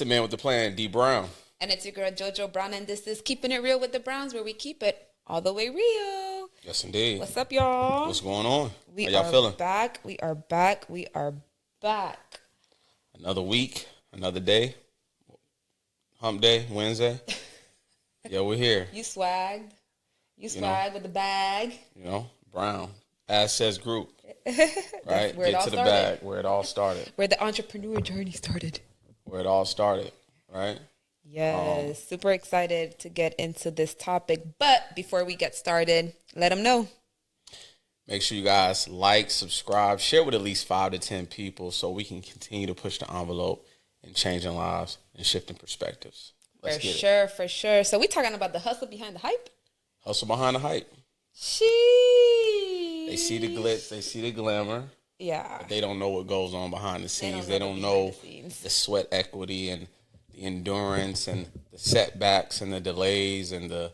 the man with the plan, D Brown. And it's your girl, JoJo Brown, and this is Keeping It Real with the Browns, where we keep it all the way real. Yes, indeed. What's up, y'all? What's going on? We How y'all are feeling? back. We are back. We are back. Another week, another day. Hump day, Wednesday. Yeah, we're here. You swagged. You swagged with the bag. You know, Brown. As says group. Right? Where it Get all to the started. bag, where it all started. Where the entrepreneur journey started. Where it all started, right? Yes, super excited to get into this topic. But before we get started, let them know. Make sure you guys like, subscribe, share with at least 5 to 10 people so we can continue to push the envelope and changing lives and shifting perspectives. Let's For get sure, for sure. So we talking about the hustle behind the hype? Hustle behind the hype. Sheesh. They see the glitz, they see the glamour. Yeah. But they don't know what goes on behind the scenes. They don't behind know the scenes. the sweat equity and the endurance and the setbacks and the delays and the,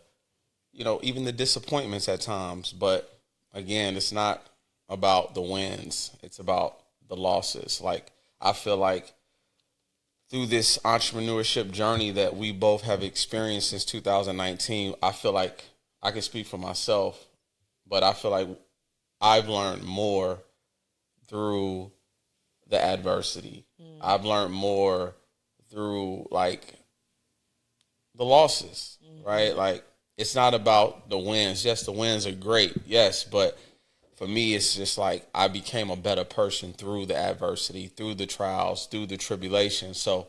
even the disappointments at times. But again, it's not about the wins. It's about the losses. Like, I feel like through this entrepreneurship journey that we both have experienced since 2019, I feel like I can speak for myself, but I feel like I've learned more through the adversity. I've learned more through like the losses, right? Like, it's not about the wins. Yes, the wins are great. Yes. But for me, it's just like I became a better person through the adversity, through the trials, through the tribulations. So,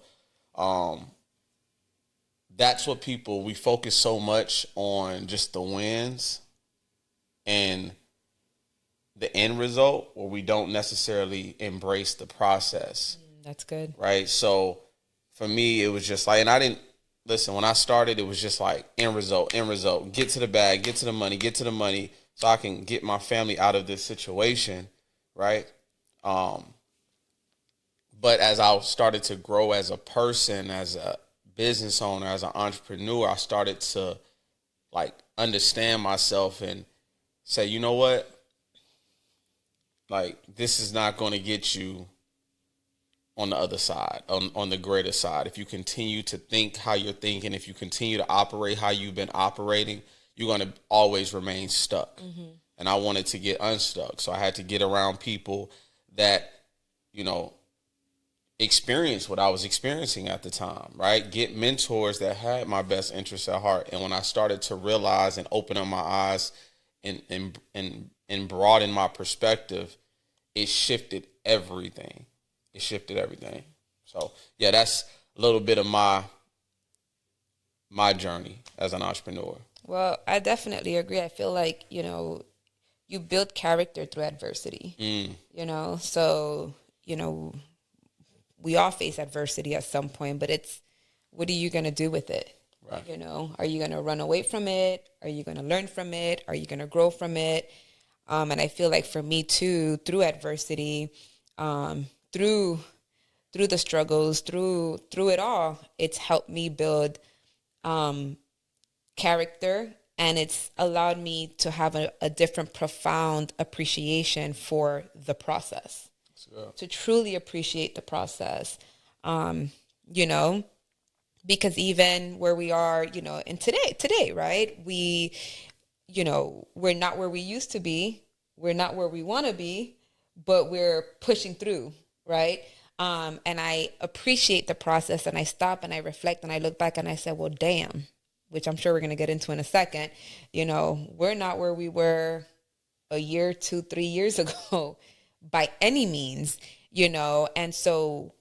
that's what we focus so much on just the wins and the end result, where we don't necessarily embrace the process. That's good. Right. So for me, it was just like, and I didn't listen, when I started, it was just like end result, get to the bag, get to the money so I can get my family out of this situation. Right. But as I started to grow as a person, as a business owner, as an entrepreneur, I started to like understand myself and say, you know what? Like, this is not going to get you on the other side, on the greater side. If you continue to think how you're thinking, if you continue to operate how you've been operating, you're going to always remain stuck. And I wanted to get unstuck. So I had to get around people that, experience what I was experiencing at the time, right? Get mentors that had my best interests at heart. And when I started to realize and open up my eyes and broaden my perspective, it shifted everything. So yeah, that's a little bit of my journey as an entrepreneur. Well, I definitely agree. I feel like, you build character through adversity, so, we all face adversity at some point, but it's, what are you going to do with it? Right. Are you going to run away from it? Are you going to learn from it? Are you going to grow from it? And I feel like for me too, through adversity, through the struggles, through it all, it's helped me build character, and it's allowed me to have a different, profound appreciation for the process. To truly appreciate the process, because even where we are, in today, right? We're not where we used to be. We're not where we want to be, but we're pushing through, right? And I appreciate the process, and I stop and I reflect and I look back and I said, well, damn, which I'm sure we're going to get into in a second. We're not where we were a year, 2, 3 years ago by any means, and so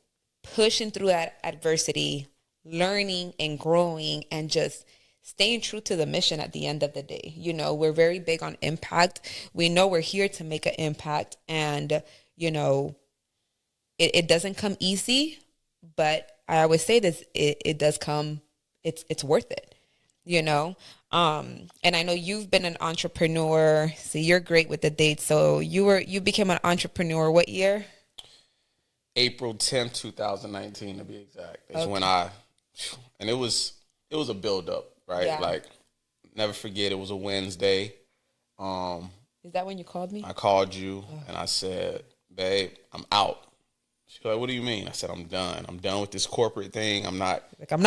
pushing through that adversity, learning and growing, and just staying true to the mission at the end of the day. We're very big on impact. We know we're here to make an impact, and, it doesn't come easy, but I always say this, it does come, it's worth it, and I know you've been an entrepreneur, so you're great with the dates. So you became an entrepreneur what year? April 10th, 2019 to be exact. Is when and it was a build up, right? Yeah. Like, never forget, it was a Wednesday. Is that when you called me? I called you and I said, babe, I'm out. She like, what do you mean? I said, I'm done. I'm done with this corporate thing. I'm not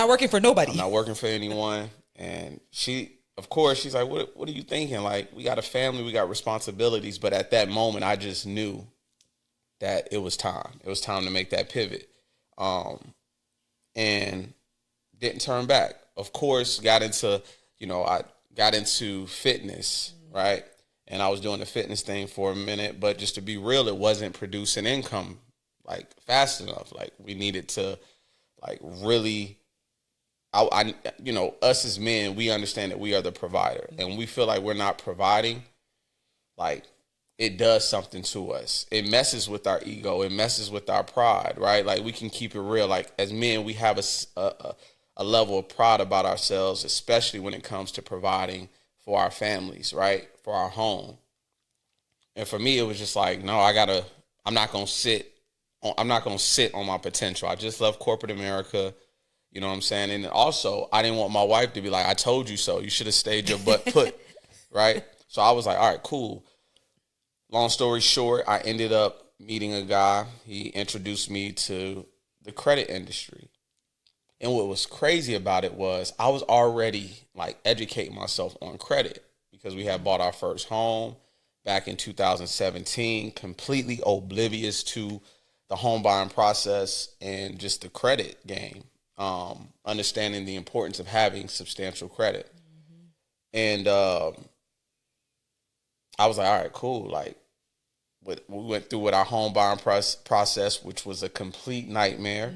working for nobody. I'm not working for anyone. And she, of course, she's like, what are you thinking? Like, we got a family, we got responsibilities. But at that moment, I just knew that it was time. It was time to make that pivot. And didn't turn back. Of course, I got into fitness, right? And I was doing the fitness thing for a minute, but just to be real, it wasn't producing income like fast enough. Like we needed to like really, us as men, we understand that we are the provider, and we feel like we're not providing, like it does something to us. It messes with our ego. It messes with our pride, right? Like we can keep it real. Like as men, we have a level of pride about ourselves, especially when it comes to providing for our families, right? For our home. And for me, it was just like, no, I'm not going to sit on my potential. I just left corporate America. You know what I'm saying? And also, I didn't want my wife to be like, I told you so. You should have stayed your butt put, right? So I was like, all right, cool. Long story short, I ended up meeting a guy. He introduced me to the credit industry. And what was crazy about it was I was already like educating myself on credit because we had bought our first home back in 2017, completely oblivious to the home buying process and just the credit game, understanding the importance of having substantial credit. And I was like, all right, cool. Like, we went through with our home buying process, which was a complete nightmare,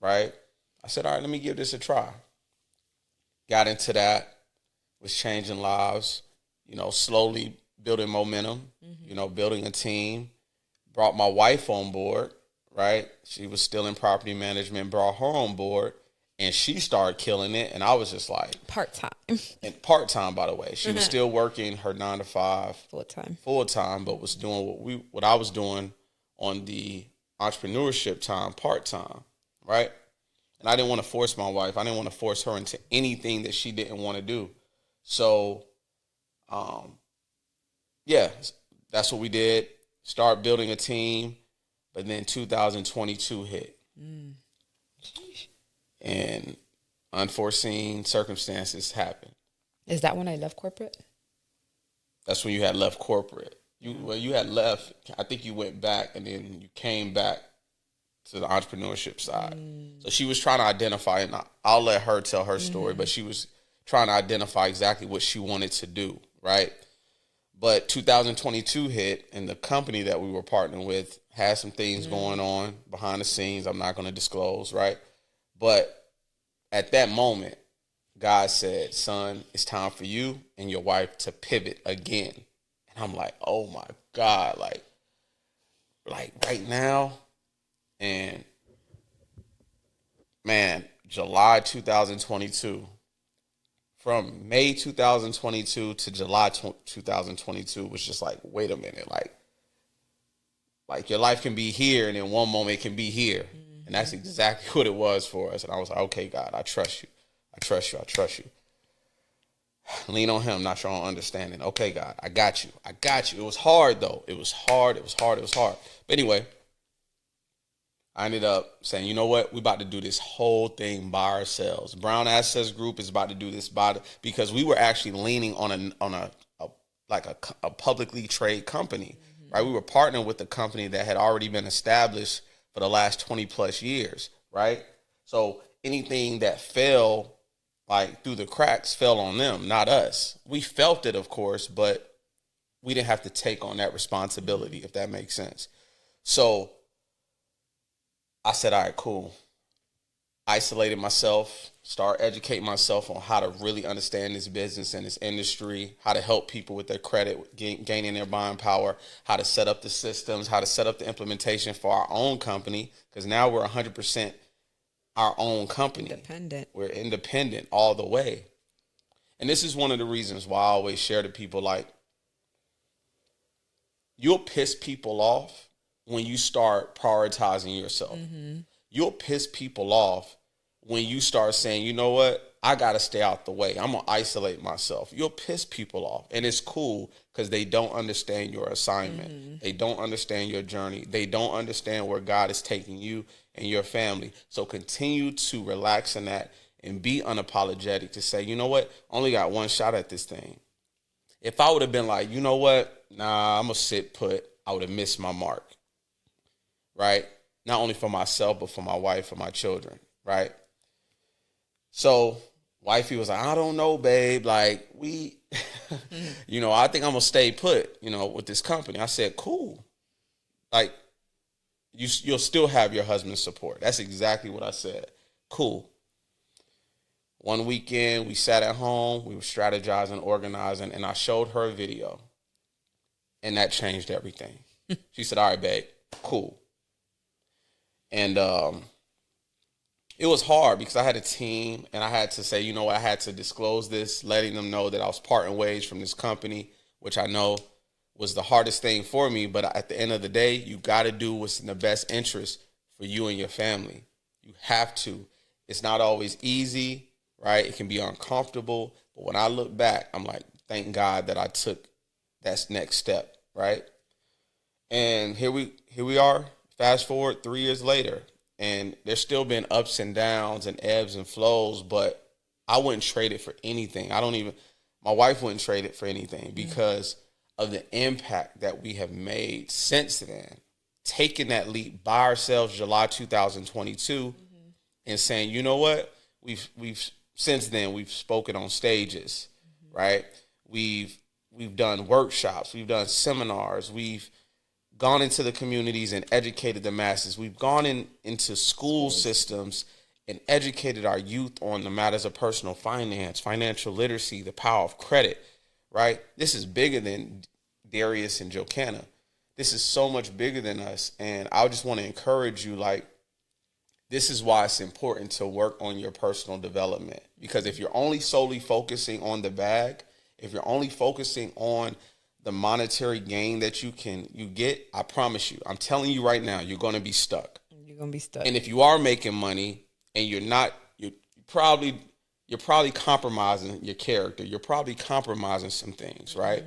right? I said, all right, let me give this a try. Got into that, was changing lives, slowly building momentum, building a team. Brought my wife on board, right? She was still in property management, brought her on board, and she started killing it. And I was just like... Part-time. And part-time, by the way. She was still working her 9 to 5. Full-time, but was doing what I was doing on the entrepreneurship time, part-time, right? And I didn't want to force my wife. I didn't want to force her into anything that she didn't want to do. So, that's what we did. Start building a team. But then 2022 hit. And unforeseen circumstances happened. Is that when I left corporate? That's when you had left corporate. You had left. I think you went back and then you came back to the entrepreneurship side. So she was trying to identify, and I'll let her tell her story, but she was trying to identify exactly what she wanted to do, right? But 2022 hit, and the company that we were partnering with had some things going on behind the scenes I'm not going to disclose, right? But at that moment, God said, son, it's time for you and your wife to pivot again. And I'm like, oh my God, like right now. And man, July 2022, from May 2022 to July 2022 was just like, wait a minute, like your life can be here and in one moment it can be here. And that's exactly what it was for us. And I was like, okay, God, I trust you. I trust you. I trust you. Lean on him, not your own understanding. Okay, God, I got you. I got you. It was hard, though. It was hard. It was hard. It was hard. But anyway, I ended up saying, you know what? We're about to do this whole thing by ourselves. Brown Assets Group is about to do this because we were actually leaning on a publicly traded company, right? We were partnering with a company that had already been established for the last 20 plus years, right? So anything that fell like through the cracks fell on them, not us. We felt it, of course, but we didn't have to take on that responsibility, if that makes sense. So I said, all right, cool. Isolated myself, start educating myself on how to really understand this business and this industry, how to help people with their credit, gaining their buying power, how to set up the systems, how to set up the implementation for our own company, because now we're 100% our own company. Independent. We're independent all the way. And this is one of the reasons why I always share to people, like, you'll piss people off when you start prioritizing yourself. You'll piss people off when you start saying, you know what, I got to stay out the way. I'm going to isolate myself. You'll piss people off. And it's cool because they don't understand your assignment. Mm-hmm. They don't understand your journey. They don't understand where God is taking you and your family. So continue to relax in that and be unapologetic to say, you know what, only got one shot at this thing. If I would have been like, you know what, nah, I'm going to sit put, I would have missed my mark, right? Not only for myself, but for my wife, for my children, right? So wifey was like, I don't know, babe. Like, you know, I think I'm going to stay put, you know, with this company. I said, cool. Like, you'll still have your husband's support. That's exactly what I said. Cool. One weekend, we sat at home, we were strategizing, organizing, and I showed her a video. And that changed everything. She said, all right, babe, cool. And it was hard because I had a team and I had to say, you know, I had to disclose this, letting them know that I was parting ways from this company, which I know was the hardest thing for me. But at the end of the day, you got to do what's in the best interest for you and your family. You have to. It's not always easy, right? It can be uncomfortable. But when I look back, I'm like, thank God that I took that next step, right? And here we are, fast forward 3 years later. And there's still been ups and downs and ebbs and flows, but I wouldn't trade it for anything. My wife wouldn't trade it for anything because of the impact that we have made since then. Taking that leap by ourselves July 2022 and saying, you know what? We've since then we've spoken on stages, right? We've done workshops, we've done seminars, we've gone into the communities and educated the masses. We've gone into school systems and educated our youth on the matters of personal finance, financial literacy, the power of credit, right? This is bigger than Darius and Jocana. This is so much bigger than us. And I just want to encourage you, like, this is why it's important to work on your personal development. Because if you're only solely focusing on the bag, if you're only focusing on the monetary gain that you get, I promise you, I'm telling you right now, you're going to be stuck. You're going to be stuck. And if you are making money and you're not, you're probably compromising your character. You're probably compromising some things, right?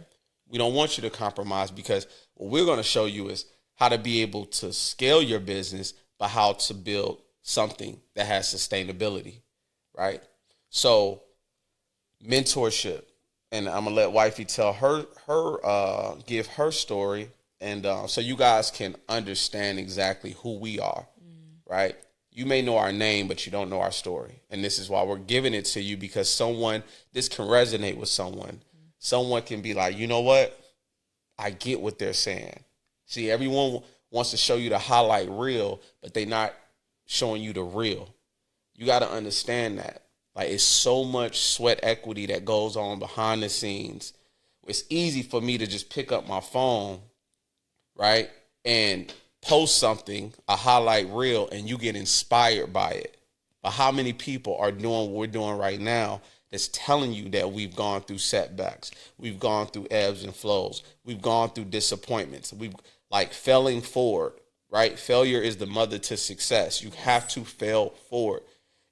We don't want you to compromise because what we're going to show you is how to be able to scale your business, but how to build something that has sustainability, right? So mentorship. And I'm gonna let wifey tell give her story, and so you guys can understand exactly who we are, right? You may know our name, but you don't know our story, and this is why we're giving it to you because this can resonate with someone. Someone can be like, you know what? I get what they're saying. See, everyone wants to show you the highlight reel, but they're not showing you the real. You got to understand that. Like, it's so much sweat equity that goes on behind the scenes. It's easy for me to just pick up my phone, right, and post something, a highlight reel, and you get inspired by it. But how many people are doing what we're doing right now that's telling you that we've gone through setbacks, we've gone through ebbs and flows, we've gone through disappointments, we've like failing forward, right? Failure is the mother to success. You have to fail forward.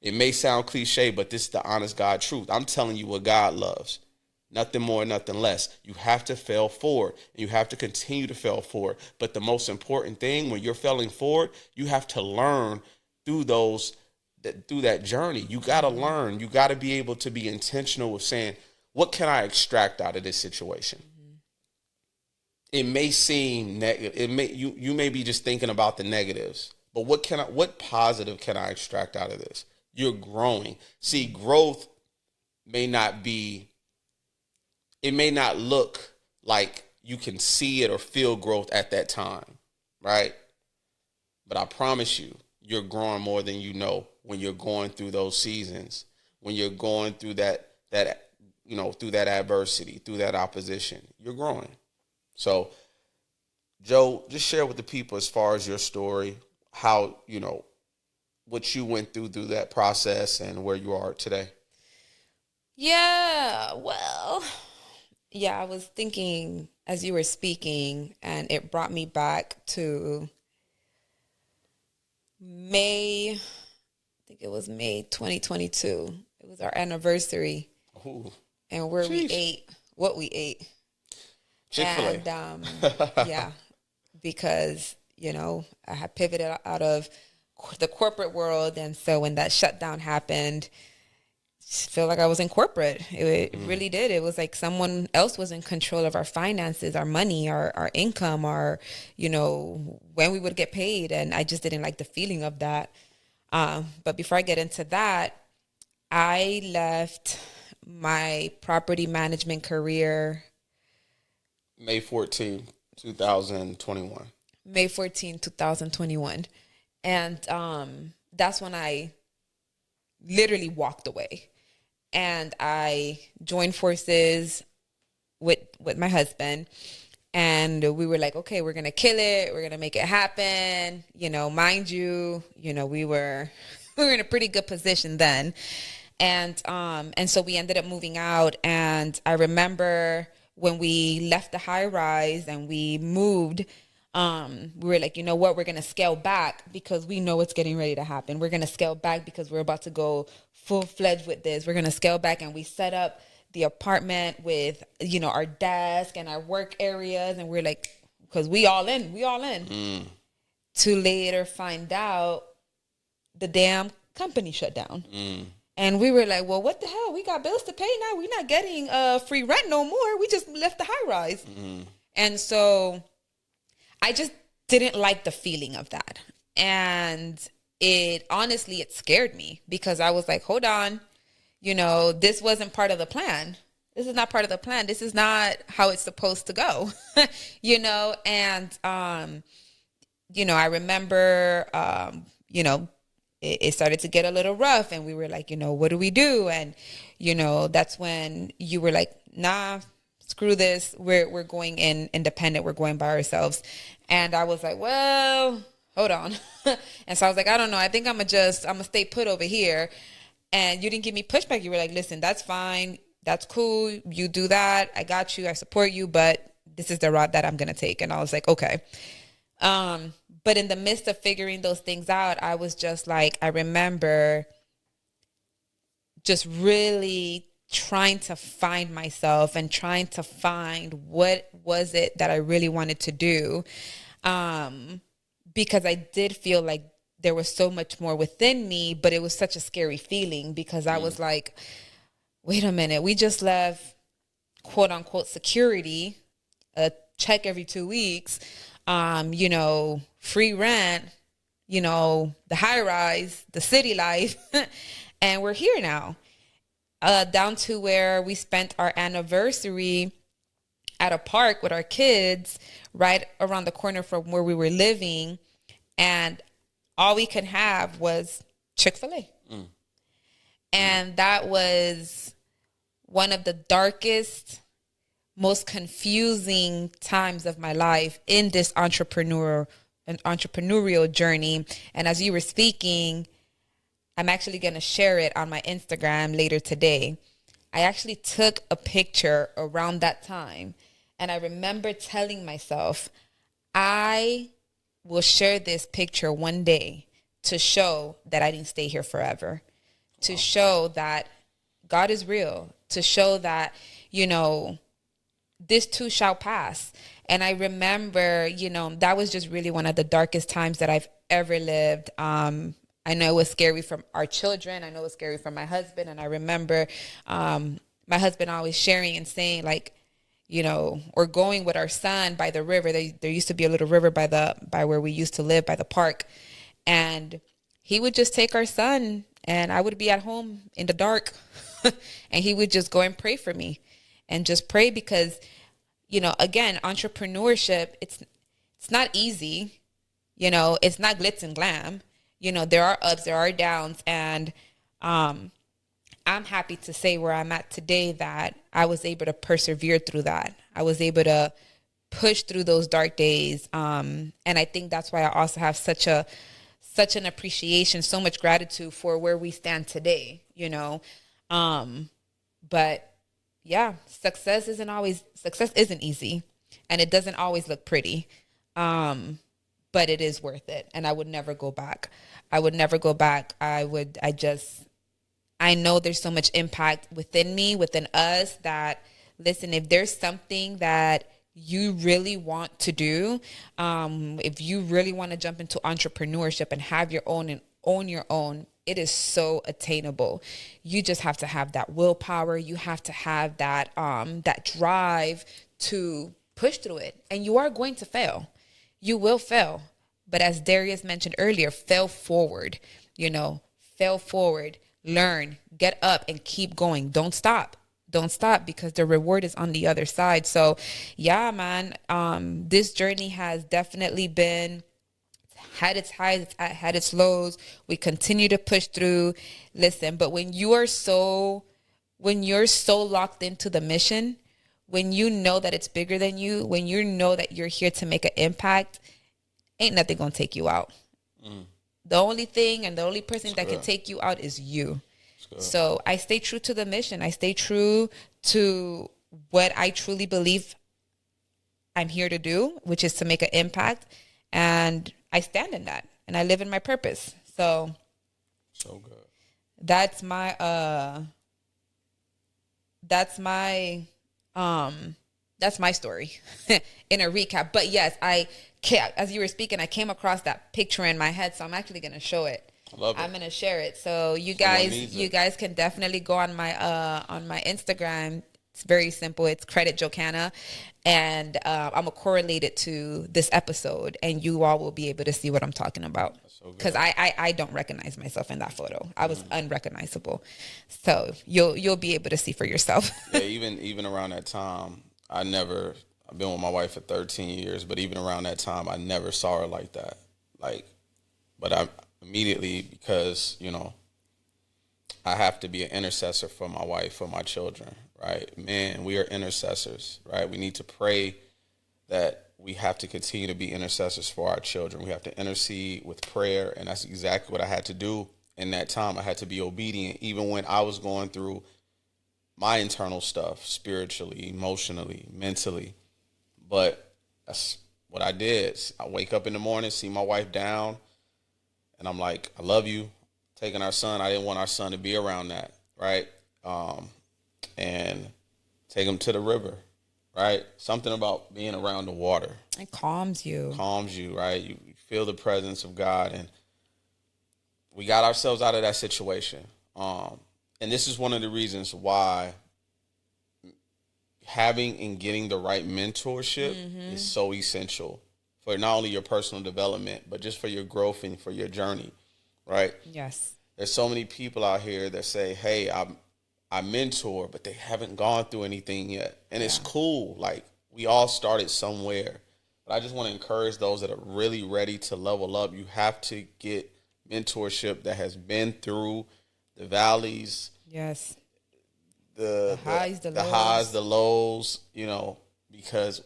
It may sound cliche, but this is the honest God truth. I'm telling you what God loves. Nothing more, nothing less. You have to fail forward. And you have to continue to fail forward. But the most important thing, when you're failing forward, you have to learn through that journey. You got to learn. You got to be able to be intentional with saying, what can I extract out of this situation? It may seem negative. You may be just thinking about the negatives. But what positive can I extract out of this? You're growing. See, growth may not look like you can see it or feel growth at that time, right? But I promise you, you're growing more than you know when you're going through those seasons, when you're going through that through that adversity, through that opposition. You're growing. So, Joe, just share with the people as far as your story, how, what you went through that process and where you are today. Yeah, well, yeah, I was thinking as you were speaking, and it brought me back to May think it was May 2022. It was our anniversary. Ooh. And where we Sheesh. ate, what we ate. Chick-fil-A. And yeah, because, you know, I had pivoted out of the corporate world. And so when that shutdown happened, I feel like I was in corporate. It really did. It was like someone else was in control of our finances, our money, our income, our, you know, when we would get paid. And I just didn't like the feeling of that. But before I get into that, I left my property management career May 14, 2021. May 14, 2021. And that's when I literally walked away. And I joined forces with my husband. And we were like, okay, we're going to kill it. We're going to make it happen. You know, mind you, we were in a pretty good position then. And so we ended up moving out. And I remember when we left the high rise and we moved, we were like, you know what, we're going to scale back because we know it's getting ready to happen. We're going to scale back because we're about to go full-fledged with this. We're going to scale back. And we set up the apartment with, you know, our desk and our work areas. And we're like, because we all in. To later find out the damn company shut down. And we were like, well, what the hell? We got bills to pay now. We're not getting free rent no more. We just left the high rise. And so I just didn't like the feeling of that. And it scared me because I was like, hold on, you know, this wasn't part of the plan. This is not part of the plan. This is not how it's supposed to go, you know? And, you know, I remember, you know, it started to get a little rough and we were like, you know, what do we do? And, you know, that's when you were like, nah, screw this. We're going in independent. We're going by ourselves. And I was like, well, hold on. And so I was like, I don't know. I think I'm going to stay put over here. And you didn't give me pushback. You were like, listen, that's fine. That's cool. You do that. I got you. I support you. But this is the route that I'm going to take. And I was like, okay. But in the midst of figuring those things out, I was just like, I remember just really trying to find myself and trying to find what was it that I really wanted to do. Because I did feel like there was so much more within me, but it was such a scary feeling because I was like, wait a minute, we just left quote unquote security, a check every 2 weeks, you know, free rent, you know, the high rise, the city life. And we're here now, down to where we spent our anniversary at a park with our kids right around the corner from where we were living. And all we could have was Chick-fil-A. And that was one of the darkest, most confusing times of my life in this entrepreneurial journey. And as you were speaking, I'm actually going to share it on my Instagram later today. I actually took a picture around that time. And I remember telling myself, I will share this picture one day to show that I didn't stay here forever, to show that God is real, to show that, you know, this too shall pass. And I remember, you know, that was just really one of the darkest times that I've ever lived. I know it was scary for our children. I know it was scary for my husband. And I remember my husband always sharing and saying, like, you know, or going with our son by the river. There used to be a little river by where we used to live, by the park. And he would just take our son and I would be at home in the dark and he would just go and pray for me and just pray because, you know, again, entrepreneurship, it's not easy. You know, it's not glitz and glam. You know, there are ups, there are downs. And I'm happy to say where I'm at today that I was able to persevere through that. I was able to push through those dark days. And I think that's why I also have such an appreciation, so much gratitude for where we stand today, you know. But yeah, success isn't easy and it doesn't always look pretty. But but it is worth it. And I would never go back. I would never go back. I know there's so much impact within me, within us, that, listen, if there's something that you really want to do, if you really want to jump into entrepreneurship and have your own and own your own, it is so attainable. You just have to have that willpower. You have to have that that drive to push through it. And you are going to fail. You will fail. But as Darius mentioned earlier, fail forward. Fail forward, learn, get up, and keep going. Don't stop. Don't stop, because the reward is on the other side. So yeah, man, this journey has definitely had its highs, had its lows. We continue to push through. Listen, but when you're so locked into the mission, when you know that it's bigger than you, when you know that you're here to make an impact, ain't nothing gonna take you out. The only thing and the only person that can take you out is you. So I stay true to the mission. I stay true to what I truly believe I'm here to do, which is to make an impact. And I stand in that, and I live in my purpose. So good. That's my story in a recap. But yes, as you were speaking, I came across that picture in my head, so I'm actually going to show it. Love it. I'm going to share it. So you guys can definitely go on my Instagram. It's very simple. It's Credit Jocana. And I'm going to correlate it to this episode, and you all will be able to see what I'm talking about. Because I don't recognize myself in that photo. I was unrecognizable. So you'll be able to see for yourself. Yeah, even around that time, I've been with my wife for 13 years, but even around that time, I never saw her like that. But I immediately, because, I have to be an intercessor for my wife, for my children, right? Man, we are intercessors, right? We need to pray that we have to continue to be intercessors for our children. We have to intercede with prayer, and that's exactly what I had to do in that time. I had to be obedient, even when I was going through my internal stuff, spiritually, emotionally, mentally. But that's what I did. I wake up in the morning, see my wife down, and I'm like, I love you. Taking our son, I didn't want our son to be around that, right? And take him to the river, right? Something about being around the water. It calms you. Right? You feel the presence of God, and we got ourselves out of that situation. And this is one of the reasons why having and getting the right mentorship is so essential for not only your personal development, but just for your growth and for your journey, right? Yes. There's so many people out here that say, hey, I mentor, but they haven't gone through anything yet. And it's cool. Like, we all started somewhere. But I just want to encourage those that are really ready to level up. You have to get mentorship that has been through the valleys. Yes. The highs, the lows, because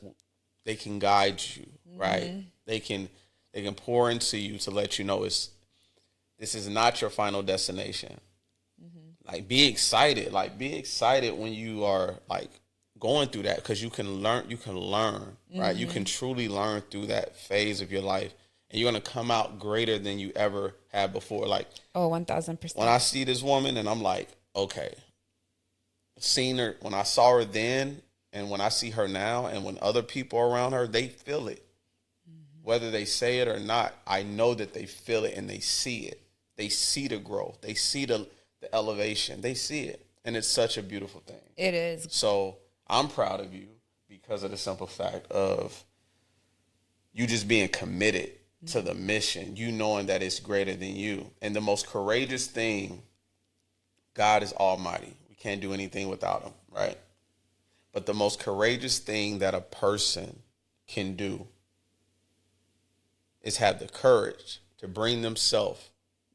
they can guide you, right? They can pour into you to let you know this is not your final destination. Like, be excited. Like, be excited when you are going through that, because you can learn, right? You can truly learn through that phase of your life, and you're going to come out greater than you ever had before. Like, 1,000%. When I see this woman and I'm like, okay, seen her when I saw her then, and when I see her now, and when other people are around her, they feel it. Whether they say it or not, I know that they feel it and they see it. They see the growth. They see the elevation. They see it. And it's such a beautiful thing. It is. So I'm proud of you because of the simple fact of you just being committed to the mission, you knowing that it's greater than you. And the most courageous thing, God is almighty. We can't do anything without him, right? But the most courageous thing that a person can do is have the courage to bring themselves,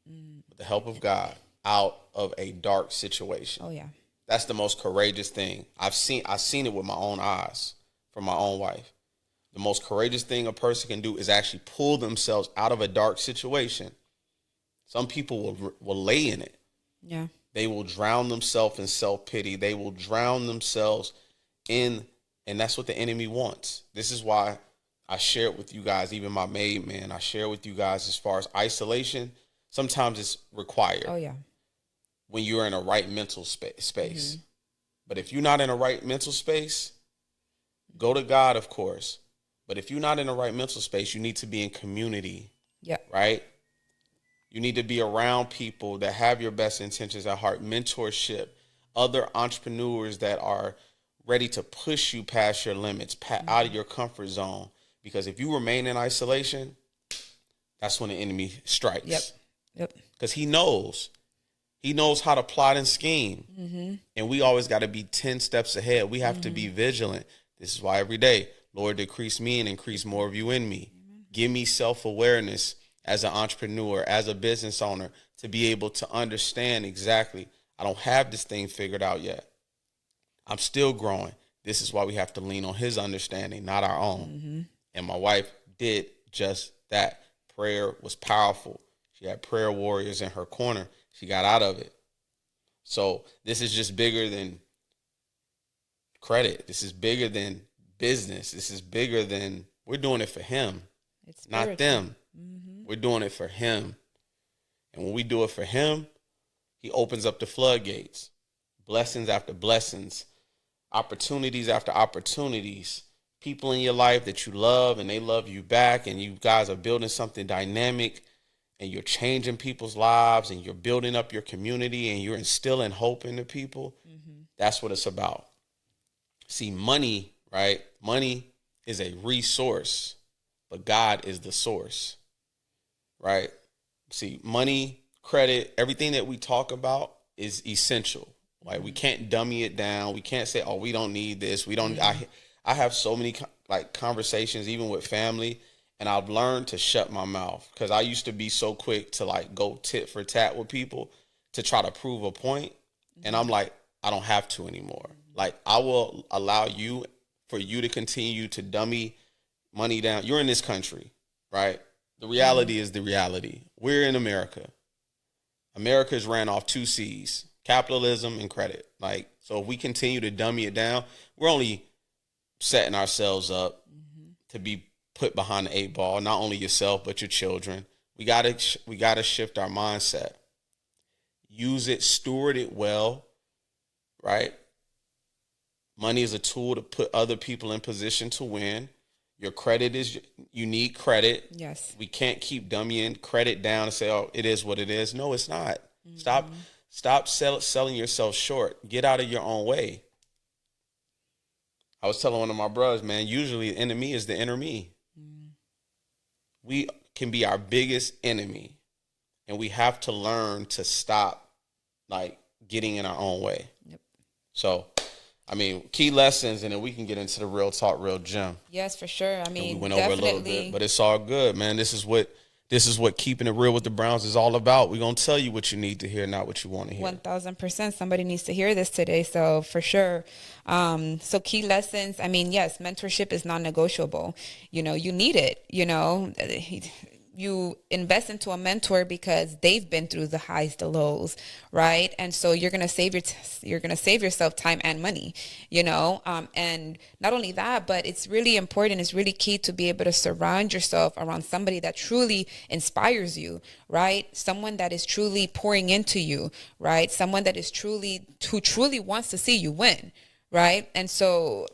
with the help of God, out of a dark situation. Oh, yeah. That's the most courageous thing. I've seen it with my own eyes from my own wife. The most courageous thing a person can do is actually pull themselves out of a dark situation. Some people will lay in it. Yeah. They will drown themselves in self-pity. They will drown themselves and that's what the enemy wants. This is why I share it with you guys, even my maid, man. I share with you guys as far as isolation. Sometimes it's required. Oh, yeah. When you're in a right mental space. But if you're not in a right mental space, go to God, of course. But if you're not in the right mental space, you need to be in community. Yeah. Right? You need to be around people that have your best intentions at heart, mentorship, other entrepreneurs that are ready to push you past your limits, out of your Mm-hmm. comfort zone. Because if you remain in isolation, that's when the enemy strikes. Yep. Yep. Because he knows. He knows how to plot and scheme. Mm-hmm. And we always got to be 10 steps ahead. We have to be vigilant. This is why every day, Lord, decrease me and increase more of you in me. Give me self-awareness as an entrepreneur, as a business owner, to be able to understand exactly, I don't have this thing figured out yet. I'm still growing. This is why we have to lean on his understanding, not our own. And my wife did just that. Prayer was powerful. She had prayer warriors in her corner. She got out of it. So this is just bigger than credit. This is bigger than business. This is bigger than, we're doing it for him, It's not spiritual. them. We're doing it for him. And when we do it for him, he opens up the floodgates. Blessings after blessings, opportunities after opportunities, people in your life that you love and they love you back, and you guys are building something dynamic, and you're changing people's lives, and you're building up your community, and you're instilling hope into people. That's what it's about. See, money, right? Money is a resource, but God is the source, right? See, money, credit, everything that we talk about is essential. Like, we can't dummy it down. We can't say, "Oh, we don't need this. We don't." I have so many conversations, even with family, and I've learned to shut my mouth, because I used to be so quick to go tit for tat with people to try to prove a point, and I'm like, I don't have to anymore. Like, I will allow for you to continue to dummy money down. You're in this country, right? The reality is the reality. We're in America. America is ran off 2 C's: capitalism and credit. So if we continue to dummy it down, we're only setting ourselves up to be put behind the 8 ball. Not only yourself, but your children. We gotta shift our mindset. Use it, steward it well, right? Money is a tool to put other people in position to win. Your credit is, you need credit. Yes. We can't keep dummying credit down and say, "Oh, it is what it is." No, it's not. Stop selling yourself short. Get out of your own way. I was telling one of my brothers, man, usually the enemy is the inner me. We can be our biggest enemy, and we have to learn to stop getting in our own way. Yep. So, key lessons, and then we can get into the real talk, real gem. Yes, for sure. We went over a little bit, but it's all good, man. This is what keeping it real with the Browns is all about. We're going to tell you what you need to hear, not what you want to hear. 1000%. Somebody needs to hear this today. So for sure. So key lessons. Yes, mentorship is non-negotiable. You need it. You invest into a mentor because they've been through the highs, the lows, right? And so you're gonna save yourself time and money, and not only that, but it's really important. It's really key to be able to surround yourself around somebody that truly inspires you, right? Someone that is truly pouring into you, right? Someone that is who truly wants to see you win, right? And so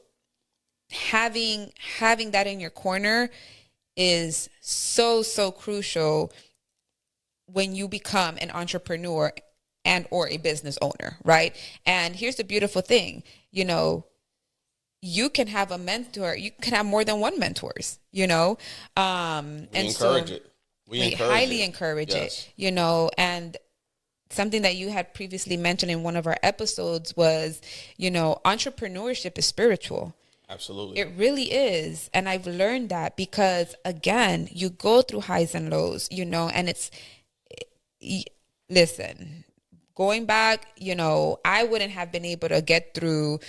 having that in your corner is so crucial when you become an entrepreneur and or a business owner, right? And here's the beautiful thing, you can have a mentor, you can have more than one mentors, and encourage it. We highly encourage it, and something that you had previously mentioned in one of our episodes was, entrepreneurship is spiritual. Absolutely. It really is. And I've learned that because, again, you go through highs and lows, and listen, going back, I wouldn't have been able to get through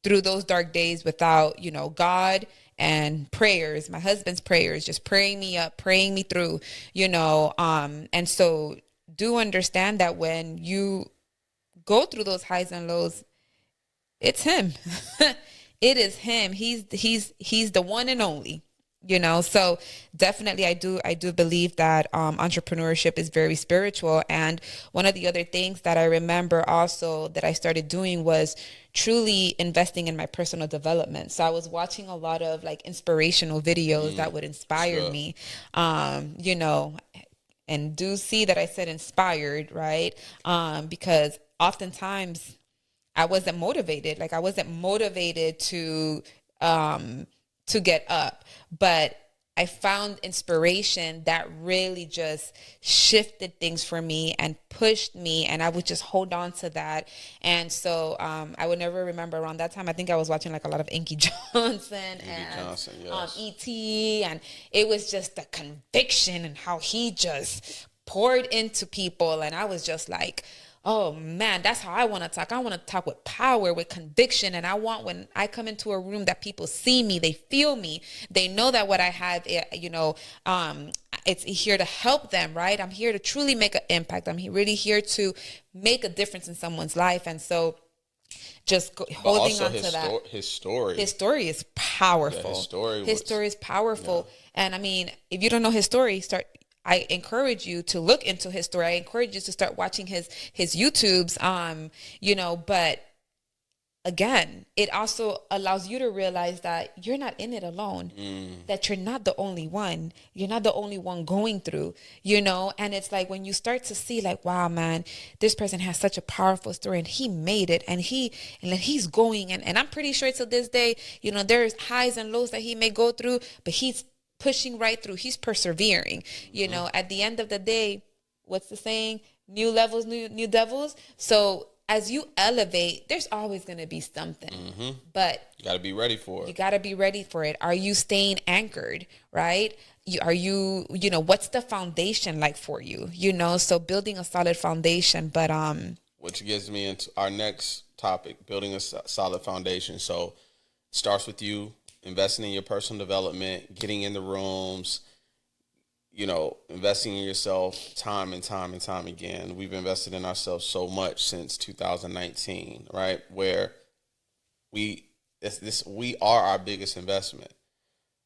those dark days without, God and prayers, my husband's prayers, just praying me up, praying me through, and so do understand that when you go through those highs and lows, it's him. It is him. He's the one and only, you know. So definitely I do believe that entrepreneurship is very spiritual. And one of the other things that I remember also that I started doing was truly investing in my personal development. So I was watching a lot of like inspirational videos that would inspire Sure. me, you know, and do see that I said inspired, right? Because oftentimes I wasn't motivated. Like I wasn't motivated to get up, but I found inspiration that really just shifted things for me and pushed me, and I would just hold on to that. And so I would never remember around that time. I think I was watching like a lot of Inky Johnson Indy and Johnson, yes. E.T., and it was just the conviction and how he just poured into people, and I was just like, oh man, that's how I want to talk. I want to talk with power, with conviction. And I want when I come into a room that people see me, they feel me, they know that what I have, it's here to help them, right? I'm here to truly make an impact. Really here to make a difference in someone's life. And so just But holding also on to that. his story. His story is Yeah, powerful. His was, story is powerful. And I mean, if you don't know his story, I encourage you to look into his story. I encourage you to start watching his YouTubes. But again, it also allows you to realize that you're not in it alone. That you're not the only one. You're not the only one going through, and it's like when you start to see like, wow, man, this person has such a powerful story and he made it and he's going and I'm pretty sure to this day, there's highs and lows that he may go through, but he's pushing right through. He's persevering. At the end of the day, what's the saying? New levels, new devils. So as you elevate, there's always going to be something, but you got to be ready for it. You got to be ready for it. Are you staying anchored, right? What's the foundation like for you? So building a solid foundation, but which gets me into our next topic, building a solid foundation. So it starts with you investing in your personal development, getting in the rooms, investing in yourself time and time and time again. We've invested in ourselves so much since 2019, right? Where we are our biggest investment,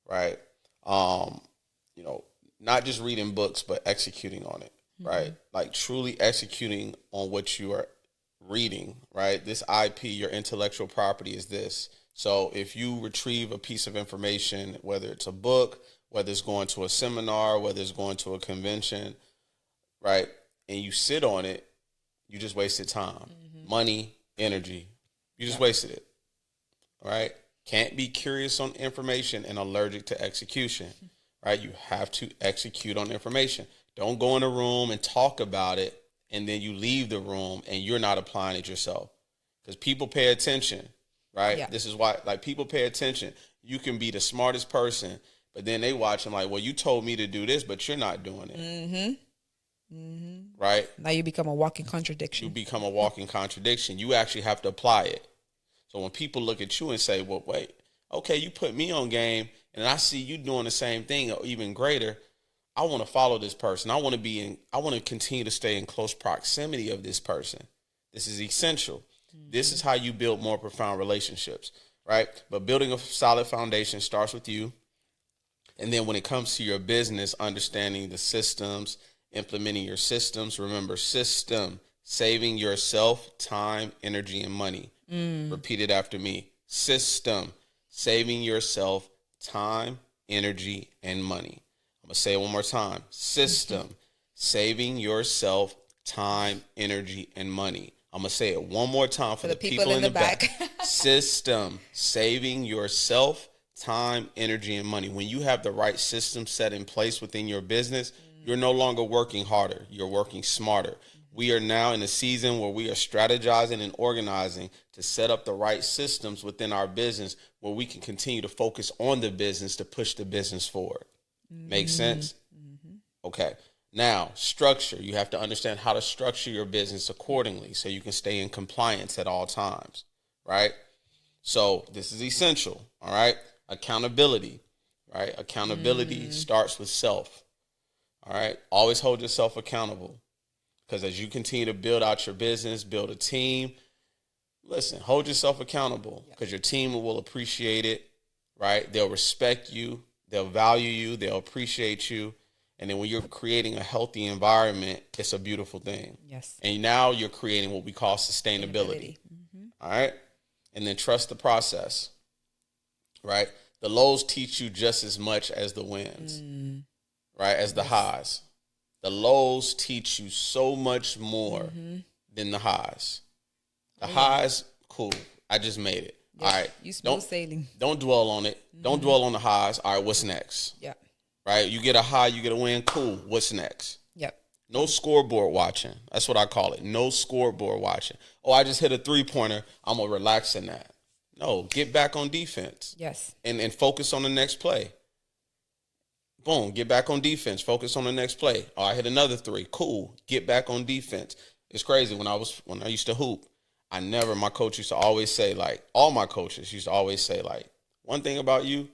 right? Not just reading books, but executing on it, right? Like truly executing on what you are reading, right? This IP, your intellectual property, is this. So if you retrieve a piece of information, whether it's a book, whether it's going to a seminar, whether it's going to a convention, right, and you sit on it, you just wasted time, money, energy. You just wasted it, right? Can't be curious on information and allergic to execution, right? You have to execute on information. Don't go in a room and talk about it, and then you leave the room and you're not applying it yourself. Because people pay attention. Right? Yeah. This is why, like, people pay attention. You can be the smartest person, but then they watch and like, well, you told me to do this, but you're not doing it. Right? Now you become a walking contradiction. You become a walking contradiction. You actually have to apply it. So when people look at you and say, well, wait, okay, you put me on game and I see you doing the same thing or even greater, I want to follow this person. I want to continue to stay in close proximity of this person. This is essential. This is how you build more profound relationships, right? But building a solid foundation starts with you. And then when it comes to your business, understanding the systems, implementing your systems. Remember, system, saving yourself time, energy, and money. Repeat it after me. System, saving yourself time, energy, and money. I'm going to say it one more time. System, saving yourself time, energy, and money. I'm going to say it one more time for the people in the back. System, saving yourself time, energy, and money. When you have the right system set in place within your business, you're no longer working harder. You're working smarter. We are now in a season where we are strategizing and organizing to set up the right systems within our business where we can continue to focus on the business to push the business forward. Make sense? Okay. Now, structure. You have to understand how to structure your business accordingly so you can stay in compliance at all times, right? So this is essential, all right? Accountability, right? Accountability starts with self, all right? Always hold yourself accountable because as you continue to build out your business, build a team, listen, hold yourself accountable because your team will appreciate it, right? They'll respect you. they'll value you, they'll appreciate you. And then when you're creating a healthy environment, it's a beautiful thing. Yes. And now you're creating what we call sustainability. All right. And then trust the process, right? The lows teach you just as much as the wins, right? As the highs. The lows teach you so much more than the highs. The highs, cool. I just made it. All right. You smooth sailing. Don't dwell on it. Don't dwell on the highs. All right, what's next? Yeah. Right? You get a high, you get a win. Cool. What's next? Yep. No scoreboard watching. That's what I call it. No scoreboard watching. Oh, I just hit a 3-pointer. I'm going to relax in that. No, get back on defense. Yes. And focus on the next play. Boom, get back on defense. Focus on the next play. Oh, I hit another 3. Cool. Get back on defense. It's crazy. When I used to hoop, my coach used to always say, like, all my coaches used to always say, like, one thing about you,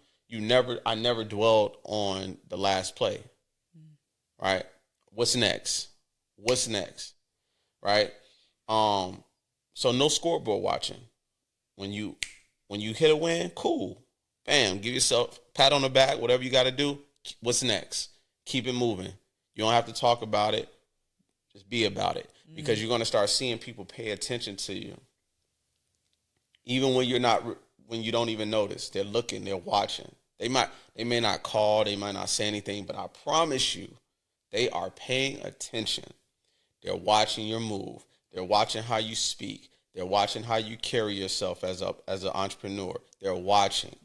I never dwelled on the last play. Right? What's next? What's next? Right? So no scoreboard watching. When you hit a win, cool. Bam, give yourself a pat on the back, whatever you got to do. What's next? Keep it moving. You don't have to talk about it. Just be about it. Because you're going to start seeing people pay attention to you. Even when when you don't even notice. They're looking, they're watching. They may not call, they might not say anything, but I promise you, they are paying attention. They're watching your move. They're watching how you speak. They're watching how you carry yourself as an entrepreneur. They're watching.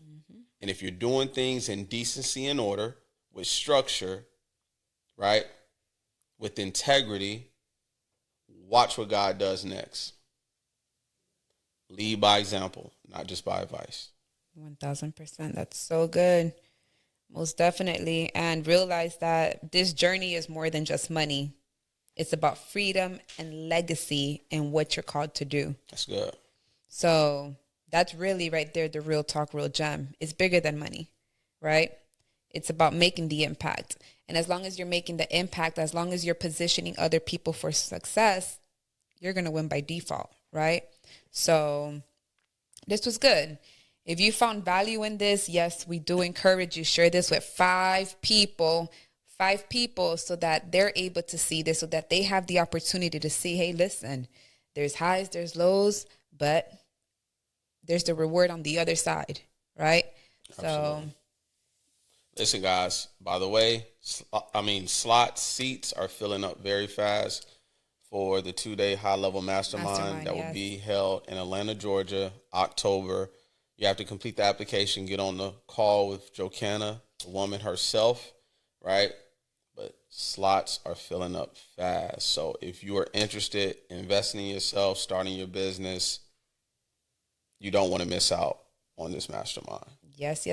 And if you're doing things in decency and order, with structure, right, with integrity, watch what God does next. Lead by example, not just by advice. 1000%. That's so good. Most definitely. And realize that this journey is more than just money. It's about freedom and legacy and what you're called to do. That's good. So that's really right there, the real talk, real gem. It's bigger than money, right? It's about making the impact. And as long as you're making the impact, as long as you're positioning other people for success, you're going to win by default, right? So this was good. If you found value in this, yes, we do encourage you. Share this with 5 people so that they're able to see this, so that they have the opportunity to see, hey, listen, there's highs, there's lows, but there's the reward on the other side, right? Absolutely. So listen, guys, by the way, slot seats are filling up very fast for the 2-day high-level mastermind that will be held in Atlanta, Georgia, October. You have to complete the application, get on the call with Jocanna, the woman herself, right? But slots are filling up fast. So if you are interested in investing in yourself, starting your business, you don't want to miss out on this mastermind. Yes.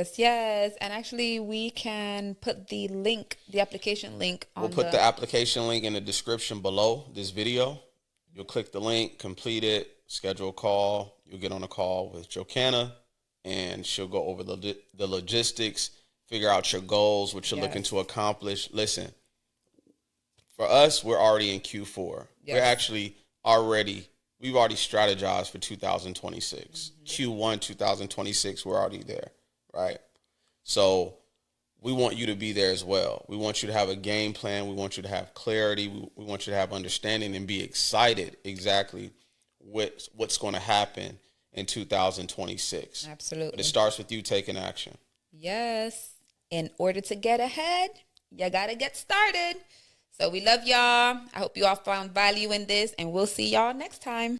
And actually, we can put the link, the application link on. We'll put the application link in the description below this video. You'll click the link, complete it, schedule a call. You'll get on a call with Jocanna, and she'll go over the logistics, figure out your goals, what you're looking to accomplish. Listen, for us, we're already in Q4. Yes. We've already strategized for 2026. Q1 2026, we're already there, right? So we want you to be there as well. We want you to have a game plan. We want you to have clarity. We want you to have understanding and be excited exactly what's going to happen in 2026. Absolutely. But it starts with you taking action. Yes. In order to get ahead, you got to get started. So we love y'all. I hope you all found value in this, and we'll see y'all next time.